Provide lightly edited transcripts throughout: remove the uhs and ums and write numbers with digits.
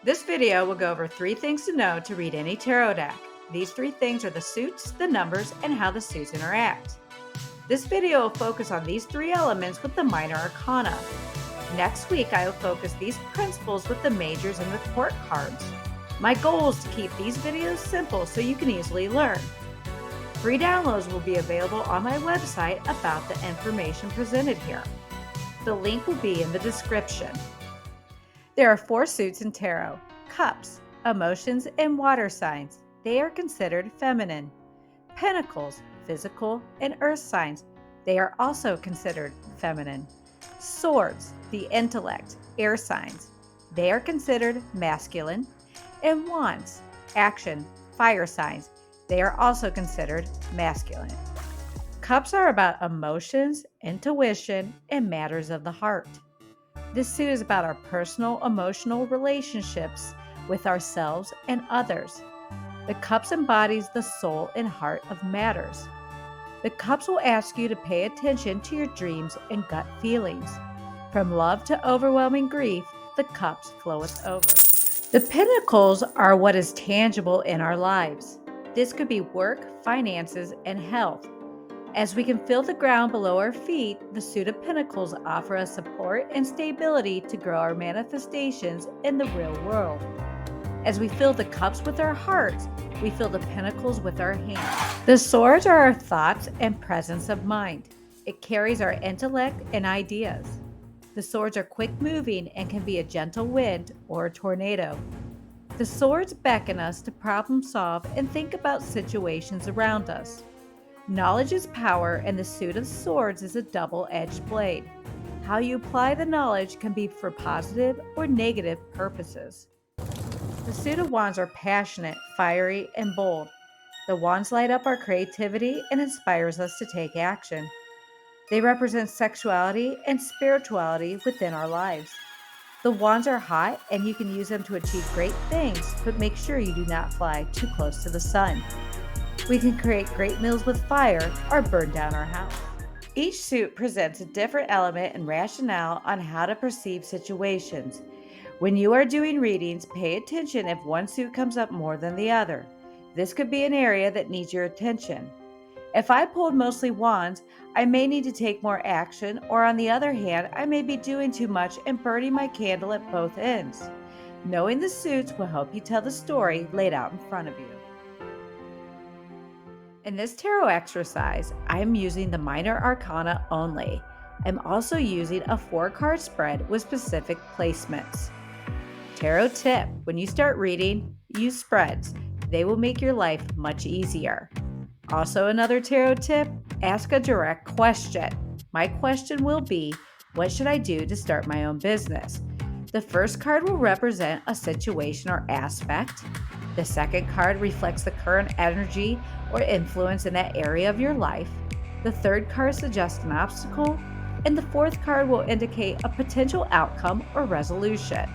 This video will go over 3 things to know to read any tarot deck. These 3 things are the suits, the numbers, and how the suits interact. This video will focus on these 3 elements with the Minor Arcana. Next week, I will focus these principles with the majors and the court cards. My goal is to keep these videos simple so you can easily learn. Free downloads will be available on my website about the information presented here. The link will be in the description. There are 4 suits in tarot: cups, emotions, and water signs. They are considered feminine. Pentacles, physical, and earth signs. They are also considered feminine. Swords, the intellect, air signs. They are considered masculine. And wands, action, fire signs. They are also considered masculine. Cups are about emotions, intuition, and matters of the heart. This suit is about our personal emotional relationships with ourselves and others. The cups embodies the soul and heart of matters. The cups will ask you to pay attention to your dreams and gut feelings. From love to overwhelming grief, the cups flow us over. The pentacles are what is tangible in our lives. This could be work, finances, and health. As we can feel the ground below our feet, the suit of pentacles offer us support and stability to grow our manifestations in the real world. As we fill the cups with our hearts, we fill the pentacles with our hands. The swords are our thoughts and presence of mind. It carries our intellect and ideas. The swords are quick moving and can be a gentle wind or a tornado. The swords beckon us to problem solve and think about situations around us. Knowledge is power, and the suit of swords is a double-edged blade. How you apply the knowledge can be for positive or negative purposes. The suit of wands are passionate, fiery, and bold. The wands light up our creativity and inspires us to take action. They represent sexuality and spirituality within our lives. The wands are hot, and you can use them to achieve great things, but make sure you do not fly too close to the sun. We can create great meals with fire or burn down our house. Each suit presents a different element and rationale on how to perceive situations. When you are doing readings, pay attention if one suit comes up more than the other. This could be an area that needs your attention. If I pulled mostly wands, I may need to take more action, or on the other hand, I may be doing too much and burning my candle at both ends. Knowing the suits will help you tell the story laid out in front of you. In this tarot exercise, I am using the Minor Arcana only. I'm also using a 4-card spread with specific placements. Tarot tip: when you start reading, use spreads. They will make your life much easier. Also, another tarot tip: ask a direct question. My question will be, what should I do to start my own business? The first card will represent a situation or aspect. The second card reflects the current energy or influence in that area of your life. The third card suggests an obstacle, and the fourth card will indicate a potential outcome or resolution.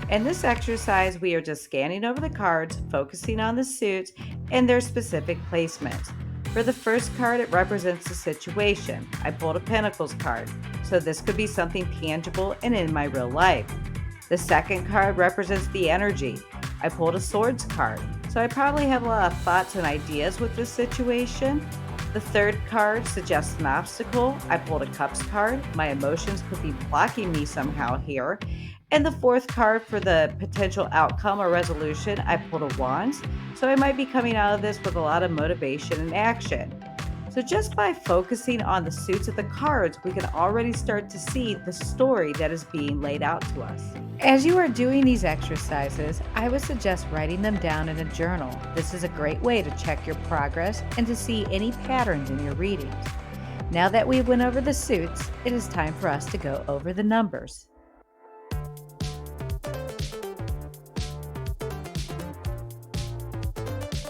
In this exercise, we are just scanning over the cards, focusing on the suits and their specific placements. For the first card, it represents a situation. I pulled a Pentacles card, so this could be something tangible and in my real life. The second card represents the energy. I pulled a Swords card, so I probably have a lot of thoughts and ideas with this situation. The third card suggests an obstacle. I pulled a Cups card. My emotions could be blocking me somehow here. And the fourth card for the potential outcome or resolution, I pulled a Wands, so I might be coming out of this with a lot of motivation and action. So just by focusing on the suits of the cards, we can already start to see the story that is being laid out to us. As you are doing these exercises, I would suggest writing them down in a journal. This is a great way to check your progress and to see any patterns in your readings. Now that we went over the suits, it is time for us to go over the numbers.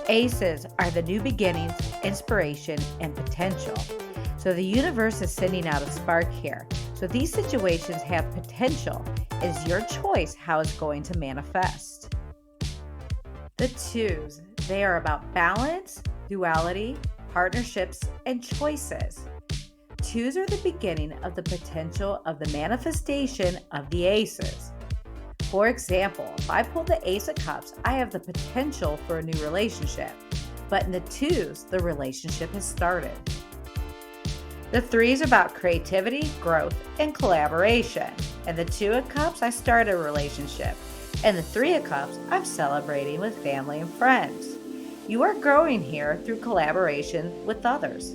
Aces are the new beginnings, inspiration, and potential. So the universe is sending out a spark here. So these situations have potential. It is your choice how it's going to manifest. The twos, they are about balance, duality, partnerships, and choices. Twos are the beginning of the potential of the manifestation of the aces. For example, if I pull the Ace of Cups, I have the potential for a new relationship. But in the twos, the relationship has started. The three is about creativity, growth, and collaboration. And the Two of Cups, I started a relationship. And the Three of Cups, I'm celebrating with family and friends. You are growing here through collaboration with others.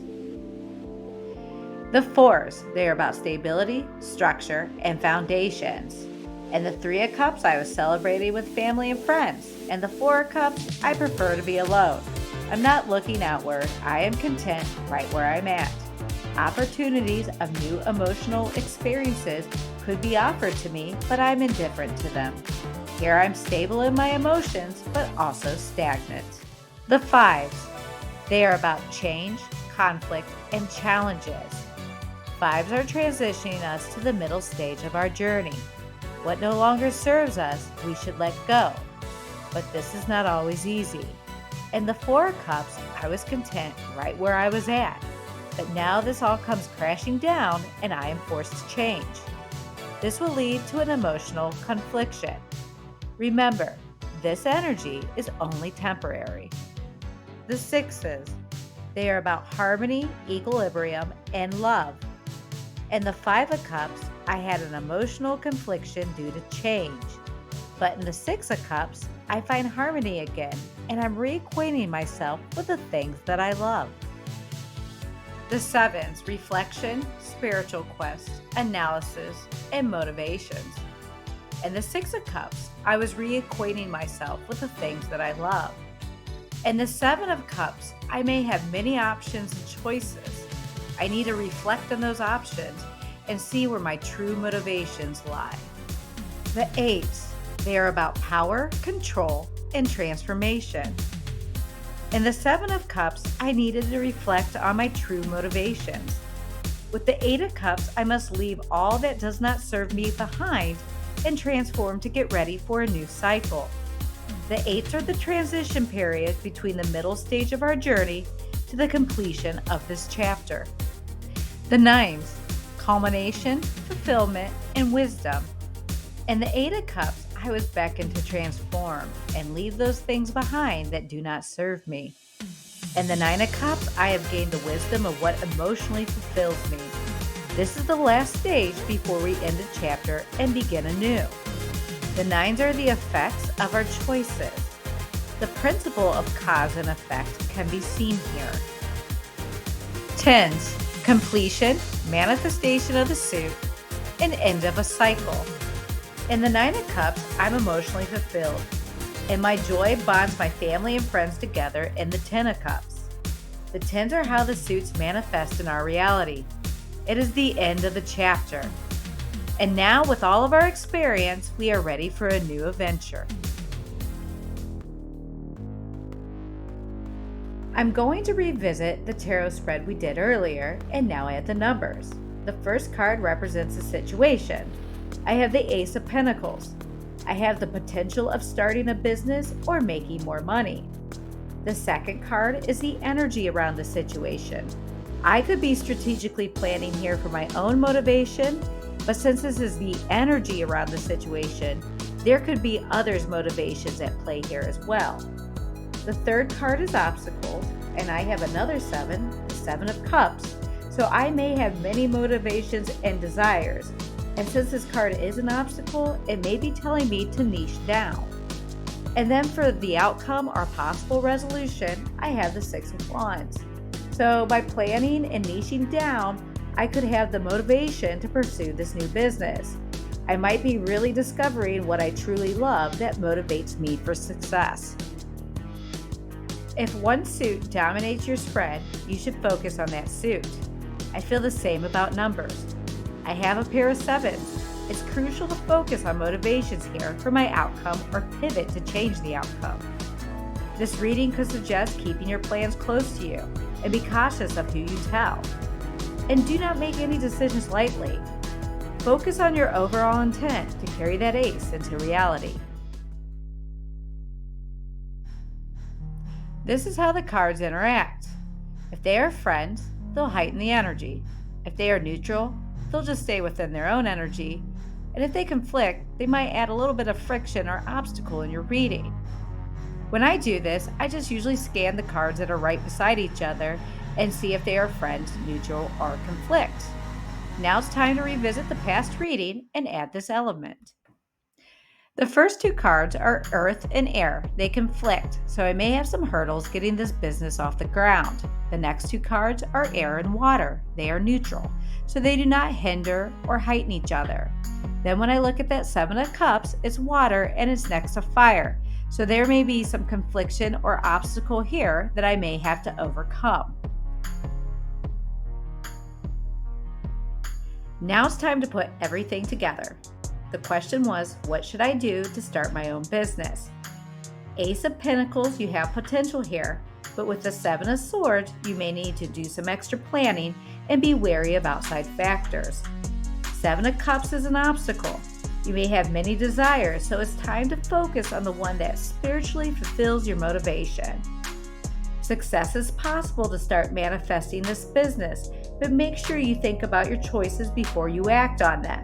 The fours, they are about stability, structure, and foundations. And the Three of Cups, I was celebrating with family and friends. And the Four of Cups, I prefer to be alone. I'm not looking outward. I am content right where I'm at. Opportunities of new emotional experiences could be offered to me, but I'm indifferent to them. Here I'm stable in my emotions, but also stagnant. The fives, they are about change, conflict, and challenges. Fives are transitioning us to the middle stage of our journey. What no longer serves us, we should let go. But this is not always easy. In the Four of Cups, I was content right where I was at. But now this all comes crashing down and I am forced to change. This will lead to an emotional confliction. Remember, this energy is only temporary. The sixes, they are about harmony, equilibrium, and love. In the Five of Cups, I had an emotional confliction due to change. But in the Six of Cups, I find harmony again, and I'm reacquainting myself with the things that I love. The sevens, reflection, spiritual quest, analysis, and motivations. In the Six of Cups, I was reacquainting myself with the things that I love. In the Seven of Cups, I may have many options and choices. I need to reflect on those options and see where my true motivations lie. The eights, they are about power, control, and transformation. In the Seven of Cups, I needed to reflect on my true motivations. With the Eight of Cups, I must leave all that does not serve me behind and transform to get ready for a new cycle. The eights are the transition period between the middle stage of our journey to the completion of this chapter. The nines, culmination, fulfillment, and wisdom. In the Eight of Cups, I was beckoned to transform and leave those things behind that do not serve me. In the Nine of Cups, I have gained the wisdom of what emotionally fulfills me. This is the last stage before we end a chapter and begin anew. The nines are the effects of our choices. The principle of cause and effect can be seen here. Tens, completion, manifestation of the suit, and end of a cycle. In the Nine of Cups, I'm emotionally fulfilled, and my joy bonds my family and friends together in the Ten of Cups. The tens are how the suits manifest in our reality. It is the end of the chapter. And now, with all of our experience, we are ready for a new adventure. I'm going to revisit the tarot spread we did earlier and now add the numbers. The first card represents a situation. I have the Ace of Pentacles. I have the potential of starting a business or making more money. The second card is the energy around the situation. I could be strategically planning here for my own motivation, but since this is the energy around the situation, there could be others' motivations at play here as well. The third card is obstacles, and I have another seven, the Seven of Cups, so I may have many motivations and desires. And since this card is an obstacle, it may be telling me to niche down. And then for the outcome or possible resolution, I have the Six of Wands. So by planning and niching down, I could have the motivation to pursue this new business. I might be really discovering what I truly love that motivates me for success. If one suit dominates your spread, you should focus on that suit. I feel the same about numbers. I have a pair of sevens. It's crucial to focus on motivations here for my outcome or pivot to change the outcome. This reading could suggest keeping your plans close to you and be cautious of who you tell. And do not make any decisions lightly. Focus on your overall intent to carry that ace into reality. This is how the cards interact. If they are friends, they'll heighten the energy. If they are neutral, they'll just stay within their own energy. And if they conflict, they might add a little bit of friction or obstacle in your reading. When I do this, I just usually scan the cards that are right beside each other and see if they are friends, neutral, or conflict. Now it's time to revisit the past reading and add this element. The first two cards are Earth and Air. They conflict, so I may have some hurdles getting this business off the ground. The next two cards are Air and Water. They are neutral, so they do not hinder or heighten each other. Then when I look at that Seven of Cups, it's water and it's next to fire. So there may be some confliction or obstacle here that I may have to overcome. Now it's time to put everything together. The question was, what should I do to start my own business? Ace of Pentacles, you have potential here, but with the Seven of Swords, you may need to do some extra planning and be wary of outside factors. Seven of Cups is an obstacle. You may have many desires, so it's time to focus on the one that spiritually fulfills your motivation. Success is possible to start manifesting this business, but make sure you think about your choices before you act on them.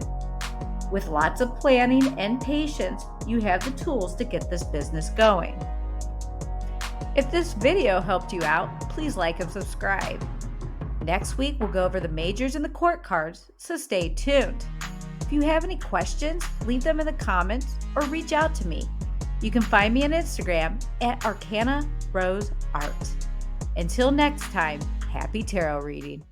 With lots of planning and patience, you have the tools to get this business going. If this video helped you out, please like and subscribe. Next week, we'll go over the majors and the court cards, so stay tuned. If you have any questions, leave them in the comments or reach out to me. You can find me on Instagram at Arcana Rose Art. Until next time, happy tarot reading.